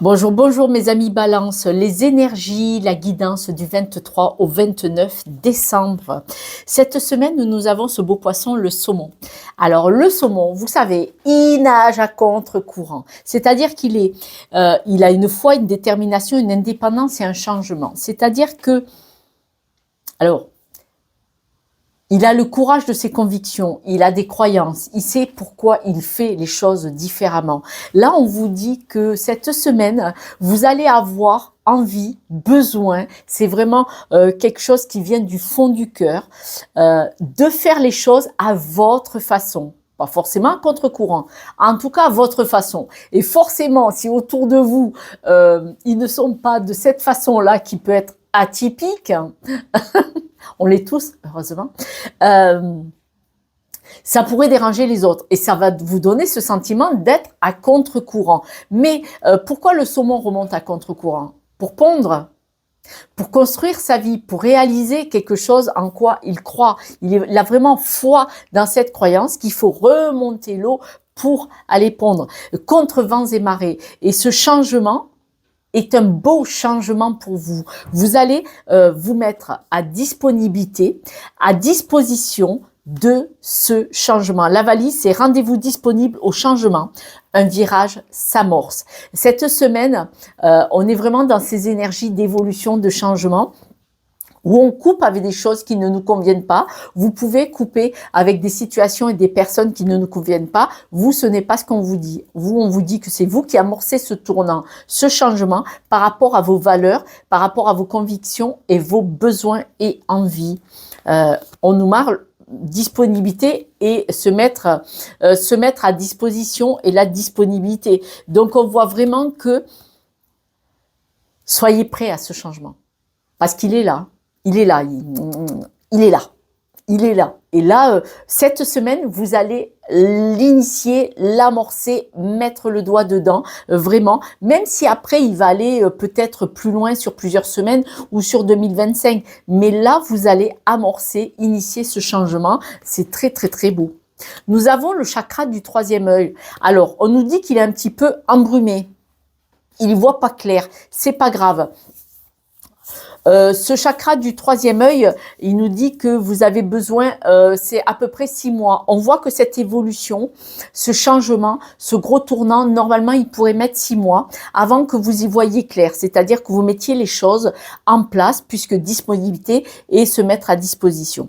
Bonjour, bonjour mes amis Balance, les énergies, la guidance du 23 au 29 décembre. Cette semaine, nous avons ce beau poisson, le saumon. Alors le saumon, vous savez, il nage à contre-courant, c'est-à-dire il a une foi, une détermination, une indépendance et un changement. C'est-à-dire que, alors, il a le courage de ses convictions, il a des croyances, il sait pourquoi il fait les choses différemment. Là, on vous dit que cette semaine, vous allez avoir envie, besoin, c'est vraiment quelque chose qui vient du fond du cœur, de faire les choses à votre façon. Pas forcément à contre-courant, en tout cas à votre façon. Et forcément, si autour de vous, ils ne sont pas de cette façon-là qui peut être atypique, on l'est tous, heureusement, euh, ça pourrait déranger les autres et ça va vous donner ce sentiment d'être à contre-courant. Mais pourquoi le saumon remonte à contre-courant? Pour pondre, pour construire sa vie, pour réaliser quelque chose en quoi il croit. Il a vraiment foi dans cette croyance qu'il faut remonter l'eau pour aller pondre, contre vents et marées. Et ce changement est un beau changement pour vous. Vous allez vous mettre à disponibilité, à disposition de ce changement. La valise, c'est rendez-vous disponible au changement. Un virage s'amorce. Cette semaine, on est vraiment dans ces énergies d'évolution, de changement, où on coupe avec des choses qui ne nous conviennent pas. Vous pouvez couper avec des situations et des personnes qui ne nous conviennent pas. Vous, ce n'est pas ce qu'on vous dit. Vous, on vous dit que c'est vous qui amorcez ce tournant, ce changement par rapport à vos valeurs, par rapport à vos convictions et vos besoins et envies. On nous parle disponibilité et se mettre à disposition et la disponibilité. Donc, on voit vraiment que soyez prêts à ce changement parce qu'il est là. Il est là, il est là, il est là. Et là, cette semaine, vous allez l'initier, l'amorcer, mettre le doigt dedans, vraiment. Même si après, il va aller peut-être plus loin sur plusieurs semaines ou sur 2025. Mais là, vous allez amorcer, initier ce changement. C'est très, très, très beau. Nous avons le chakra du troisième œil. Alors, on nous dit qu'il est un petit peu embrumé. Il ne voit pas clair. C'est pas grave. Ce chakra du troisième œil, il nous dit que vous avez besoin, c'est à peu près 6 mois. On voit que cette évolution, ce changement, ce gros tournant, normalement, il pourrait mettre 6 mois avant que vous y voyiez clair. C'est-à-dire que vous mettiez les choses en place, puisque disponibilité et se mettre à disposition.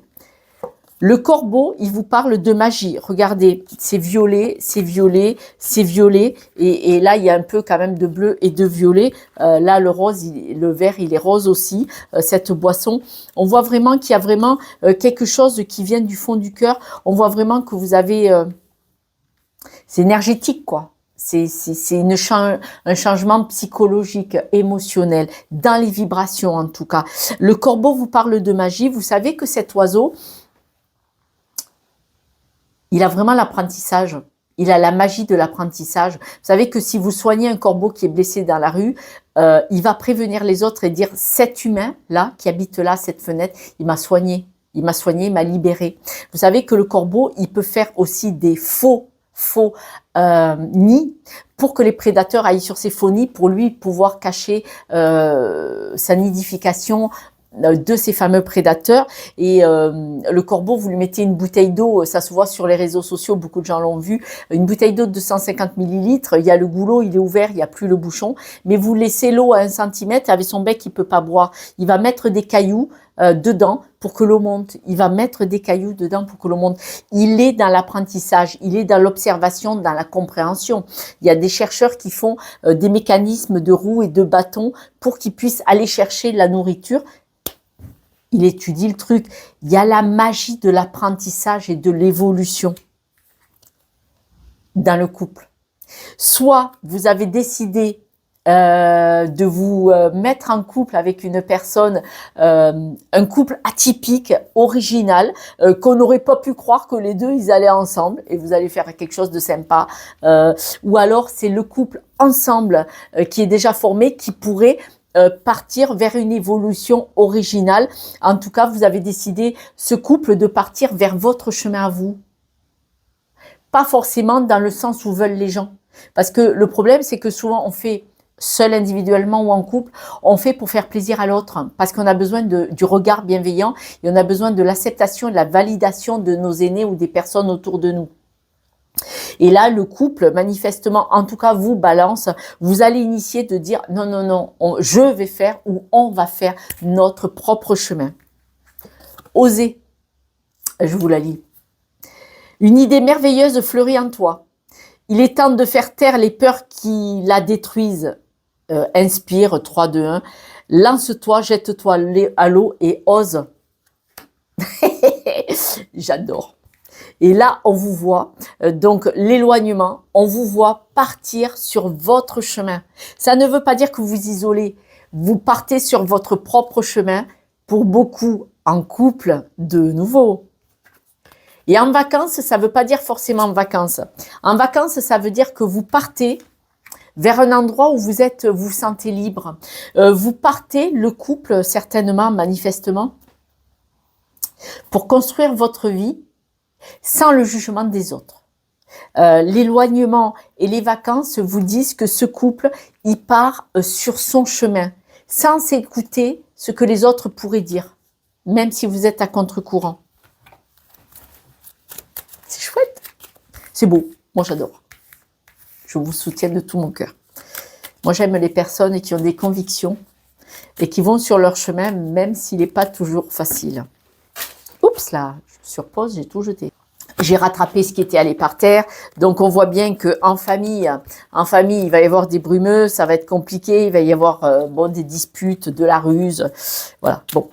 Le corbeau, il vous parle de magie. Regardez, c'est violet, c'est violet, c'est violet. Et là, il y a un peu quand même de bleu et de violet. Là, le rose, le vert, il est rose aussi, cette boisson. On voit vraiment qu'il y a vraiment quelque chose qui vient du fond du cœur. On voit vraiment que vous avez... c'est énergétique, quoi. C'est un changement psychologique, émotionnel, dans les vibrations en tout cas. Le corbeau vous parle de magie. Vous savez que cet oiseau... il a vraiment l'apprentissage. Il a la magie de l'apprentissage. Vous savez que si vous soignez un corbeau qui est blessé dans la rue, il va prévenir les autres et dire « cet humain-là, qui habite là, cette fenêtre, il m'a soigné. Il m'a soigné, il m'a libéré. » Vous savez que le corbeau, il peut faire aussi des faux nids pour que les prédateurs aillent sur ces faux nids pour lui pouvoir cacher sa nidification de ces fameux prédateurs. Et le corbeau, vous lui mettez une bouteille d'eau, ça se voit sur les réseaux sociaux, beaucoup de gens l'ont vu, une bouteille d'eau de 250 millilitres, il y a le goulot, il est ouvert, il n'y a plus le bouchon, mais vous laissez l'eau à 1 centimètre, avec son bec, il peut pas boire. Il va mettre des cailloux dedans pour que l'eau monte. Il va mettre des cailloux dedans pour que l'eau monte. Il est dans l'apprentissage, il est dans l'observation, dans la compréhension. Il y a des chercheurs qui font des mécanismes de roues et de bâtons pour qu'ils puissent aller chercher la nourriture. Il étudie le truc. Il y a la magie de l'apprentissage et de l'évolution dans le couple. Soit vous avez décidé de vous mettre en couple avec une personne, un couple atypique, original, qu'on n'aurait pas pu croire que les deux, ils allaient ensemble et vous allez faire quelque chose de sympa. Ou alors, c'est le couple ensemble qui est déjà formé, qui pourrait partir vers une évolution originale. En tout cas, vous avez décidé, ce couple, de partir vers votre chemin à vous. Pas forcément dans le sens où veulent les gens. Parce que le problème, c'est que souvent, on fait seul individuellement ou en couple, on fait pour faire plaisir à l'autre, parce qu'on a besoin du regard bienveillant et on a besoin de l'acceptation et de la validation de nos aînés ou des personnes autour de nous. Et là, le couple, manifestement, en tout cas vous, Balance, vous allez initier de dire non, non, non, je vais faire ou on va faire notre propre chemin. Osez, je vous la lis. Une idée merveilleuse fleurit en toi. Il est temps de faire taire les peurs qui la détruisent. Inspire, 3, 2, 1. Lance-toi, jette-toi à l'eau et ose. J'adore. Et là, on vous voit, donc l'éloignement, on vous voit partir sur votre chemin. Ça ne veut pas dire que vous isolez. Vous partez sur votre propre chemin, pour beaucoup en couple de nouveau. Et en vacances, ça ne veut pas dire forcément en vacances. En vacances, ça veut dire que vous partez vers un endroit où vous vous sentez libre. Vous partez, le couple, certainement, manifestement, pour construire votre vie sans le jugement des autres. L'éloignement et les vacances vous disent que ce couple, il part sur son chemin, sans écouter ce que les autres pourraient dire, même si vous êtes à contre-courant. C'est chouette, c'est beau, moi j'adore. Je vous soutiens de tout mon cœur. Moi j'aime les personnes qui ont des convictions et qui vont sur leur chemin, même s'il n'est pas toujours facile. Oups là, je sur pause, j'ai tout jeté. J'ai rattrapé ce qui était allé par terre. Donc, on voit bien qu'en famille, il va y avoir des brumeux, ça va être compliqué, il va y avoir des disputes, de la ruse. Voilà, bon.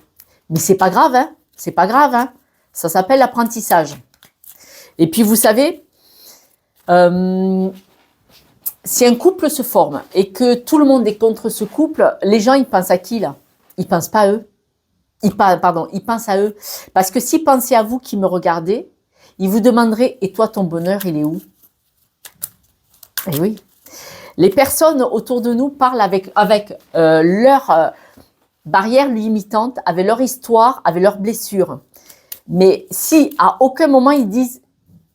Mais c'est pas grave, hein. C'est pas grave, hein. Ça s'appelle l'apprentissage. Et puis, vous savez, si un couple se forme et que tout le monde est contre ce couple, les gens, ils pensent à qui, là? Ils pensent pas à eux. Ils pensent à eux. Parce que s'ils pensaient à vous qui me regardez, ils vous demanderaient, et toi, ton bonheur, il est où? Eh oui. Les personnes autour de nous parlent avec leurs barrières limitantes, avec leur histoire, avec leurs blessures. Mais si à aucun moment ils disent,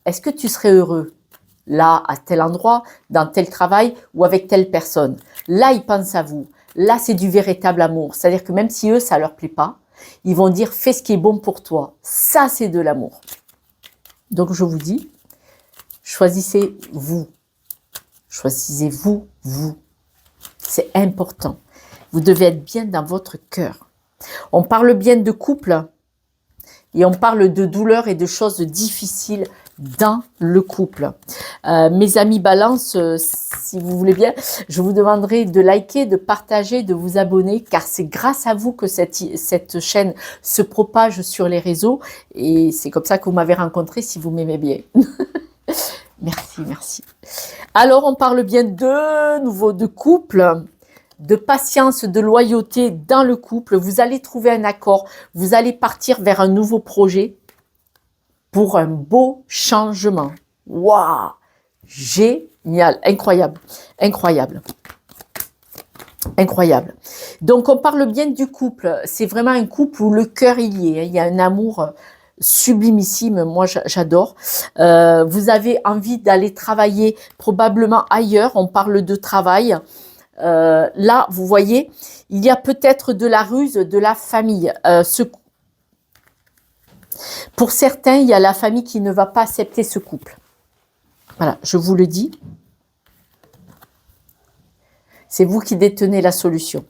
est-ce que tu serais heureux là, à tel endroit, dans tel travail ou avec telle personne? Là, ils pensent à vous. Là, c'est du véritable amour. C'est-à-dire que même si eux, ça leur plaît pas, ils vont dire, fais ce qui est bon pour toi. Ça, c'est de l'amour. Donc, je vous dis, choisissez-vous. Choisissez-vous, vous. C'est important. Vous devez être bien dans votre cœur. On parle bien de couple et on parle de douleurs et de choses difficiles dans le couple. Mes amis Balance, si vous voulez bien, je vous demanderai de liker, de partager, de vous abonner, car c'est grâce à vous que cette chaîne se propage sur les réseaux et c'est comme ça que vous m'avez rencontré si vous m'aimez bien. Merci, merci. Alors, on parle bien de nouveau de couple, de patience, de loyauté dans le couple. Vous allez trouver un accord, vous allez partir vers un nouveau projet pour un beau changement. Waouh! Génial, incroyable, incroyable. Incroyable. Donc, on parle bien du couple. C'est vraiment un couple où le cœur il y est. Il y a un amour sublimissime. Moi, j'adore. Vous avez envie d'aller travailler probablement ailleurs. On parle de travail. Là, vous voyez, il y a peut-être de la ruse de la famille. Pour certains, il y a la famille qui ne va pas accepter ce couple. Voilà, je vous le dis. C'est vous qui détenez la solution.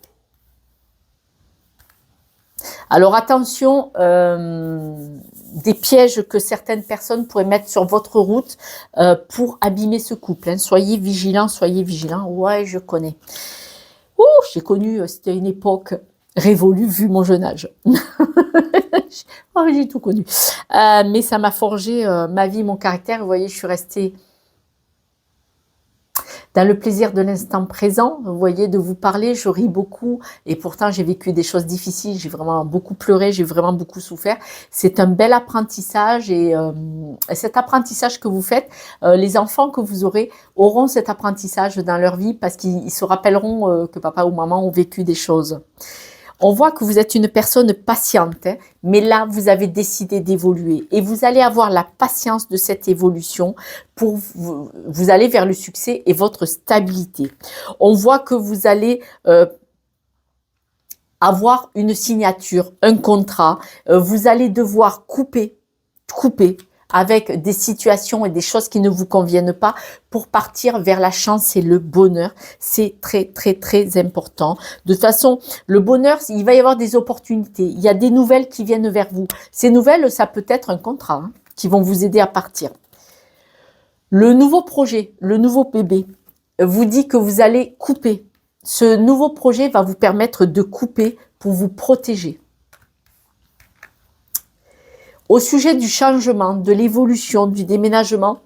Alors attention, des pièges que certaines personnes pourraient mettre sur votre route pour abîmer ce couple. Hein. Soyez vigilants, soyez vigilants. Ouais, je connais. Ouh, j'ai connu, c'était une époque révolue vu mon jeune âge. Oh, j'ai tout connu. Mais ça m'a forgé ma vie, mon caractère. Vous voyez, je suis restée dans le plaisir de l'instant présent, vous voyez, de vous parler, je ris beaucoup et pourtant j'ai vécu des choses difficiles, j'ai vraiment beaucoup pleuré, j'ai vraiment beaucoup souffert. C'est un bel apprentissage et cet apprentissage que vous faites, les enfants que vous auront cet apprentissage dans leur vie parce qu'ils se rappelleront que papa ou maman ont vécu des choses. On voit que vous êtes une personne patiente, hein, mais là, vous avez décidé d'évoluer et vous allez avoir la patience de cette évolution pour vous aller vers le succès et votre stabilité. On voit que vous allez avoir une signature, un contrat, vous allez devoir couper avec des situations et des choses qui ne vous conviennent pas pour partir vers la chance et le bonheur. C'est très, très, très important. De toute façon, le bonheur, il va y avoir des opportunités. Il y a des nouvelles qui viennent vers vous. Ces nouvelles, ça peut être un contrat hein, qui vont vous aider à partir. Le nouveau projet, le nouveau bébé, vous dit que vous allez couper. Ce nouveau projet va vous permettre de couper pour vous protéger. Au sujet du changement, de l'évolution, du déménagement,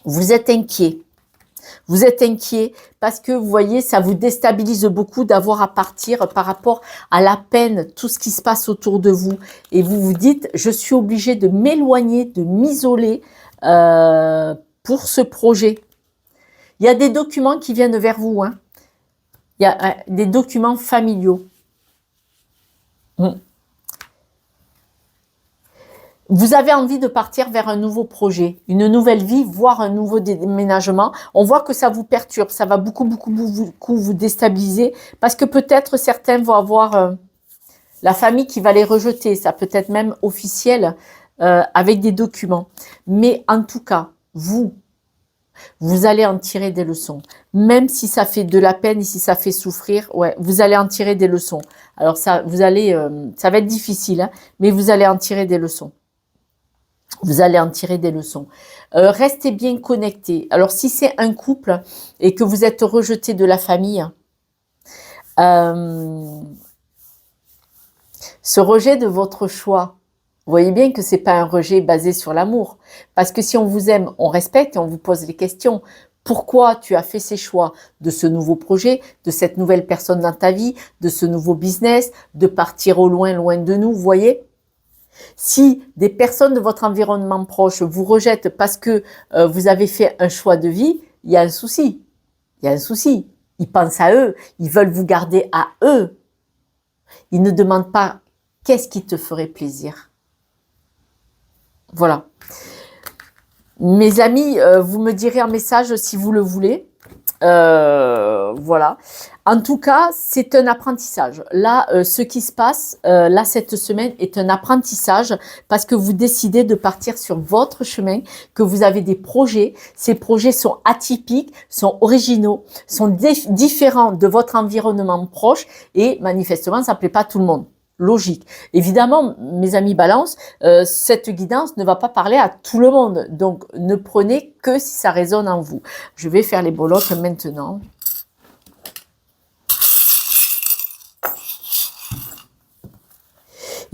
vous êtes inquiet. Vous êtes inquiet parce que vous voyez, ça vous déstabilise beaucoup d'avoir à partir par rapport à la peine, tout ce qui se passe autour de vous. Et vous vous dites, je suis obligé de m'éloigner, de m'isoler pour ce projet. Il y a des documents qui viennent vers vous. Hein. Il y a des documents familiaux. Vous avez envie de partir vers un nouveau projet, une nouvelle vie, voire un nouveau déménagement. On voit que ça vous perturbe, ça va beaucoup vous déstabiliser parce que peut-être certains vont avoir la famille qui va les rejeter. Ça peut être même officiel avec des documents. Mais en tout cas, vous allez en tirer des leçons. Même si ça fait de la peine et si ça fait souffrir, ouais, vous allez en tirer des leçons. Alors ça, ça va être difficile, hein, mais vous allez en tirer des leçons. Vous allez en tirer des leçons. Restez bien connectés. Alors, si c'est un couple et que vous êtes rejeté de la famille, ce rejet de votre choix, vous voyez bien que c'est pas un rejet basé sur l'amour. Parce que si on vous aime, on respecte et on vous pose les questions. Pourquoi tu as fait ces choix de ce nouveau projet, de cette nouvelle personne dans ta vie, de ce nouveau business, de partir au loin, loin de nous, vous voyez ? Si des personnes de votre environnement proche vous rejettent parce que vous avez fait un choix de vie, il y a un souci. Il y a un souci. Ils pensent à eux. Ils veulent vous garder à eux. Ils ne demandent pas qu'est-ce qui te ferait plaisir. Voilà. Mes amis, vous me direz en message si vous le voulez. Voilà. En tout cas, c'est un apprentissage. Là, ce qui se passe, là, cette semaine est un apprentissage parce que vous décidez de partir sur votre chemin, que vous avez des projets. Ces projets sont atypiques, sont originaux, sont différents de votre environnement proche et manifestement, ça ne plaît pas à tout le monde. Logique. Évidemment, mes amis Balance, cette guidance ne va pas parler à tout le monde. Donc, ne prenez que si ça résonne en vous. Je vais faire les bolottes maintenant.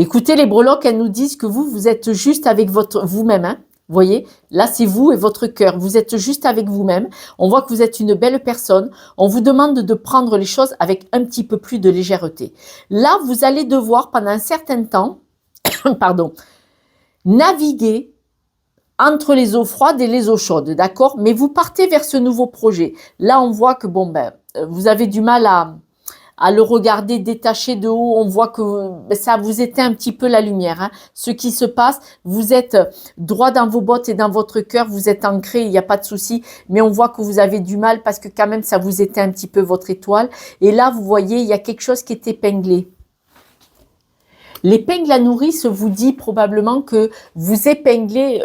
Écoutez, les breloques, elles nous disent que vous êtes juste avec vous-même. Hein. Vous voyez, là, c'est vous et votre cœur. Vous êtes juste avec vous-même. On voit que vous êtes une belle personne. On vous demande de prendre les choses avec un petit peu plus de légèreté. Là, vous allez devoir, pendant un certain temps, pardon, naviguer entre les eaux froides et les eaux chaudes, d'accord? Mais vous partez vers ce nouveau projet. Là, on voit que, bon, vous avez du mal à le regarder détaché de haut, on voit que ça vous éteint un petit peu la lumière. Hein. Ce qui se passe, vous êtes droit dans vos bottes et dans votre cœur, vous êtes ancré, il n'y a pas de souci, mais on voit que vous avez du mal parce que quand même, ça vous éteint un petit peu votre étoile. Et là, vous voyez, il y a quelque chose qui est épinglé. L'épingle à nourrice vous dit probablement que vous épinglez...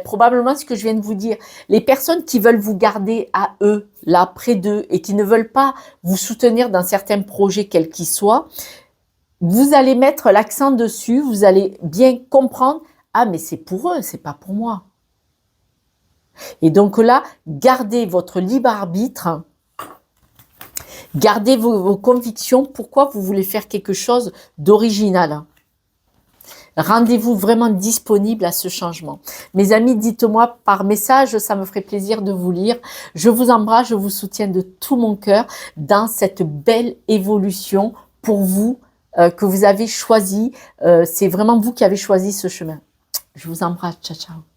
probablement ce que je viens de vous dire. Les personnes qui veulent vous garder à eux, là, près d'eux, et qui ne veulent pas vous soutenir dans certains projets, quels qu'ils soient, vous allez mettre l'accent dessus, vous allez bien comprendre, ah, mais c'est pour eux, c'est pas pour moi. Et donc là, gardez votre libre arbitre, gardez vos convictions, pourquoi vous voulez faire quelque chose d'original. Rendez-vous vraiment disponible à ce changement. Mes amis, dites-moi par message, ça me ferait plaisir de vous lire. Je vous embrasse, je vous soutiens de tout mon cœur dans cette belle évolution pour vous que vous avez choisi. C'est vraiment vous qui avez choisi ce chemin. Je vous embrasse, ciao, ciao.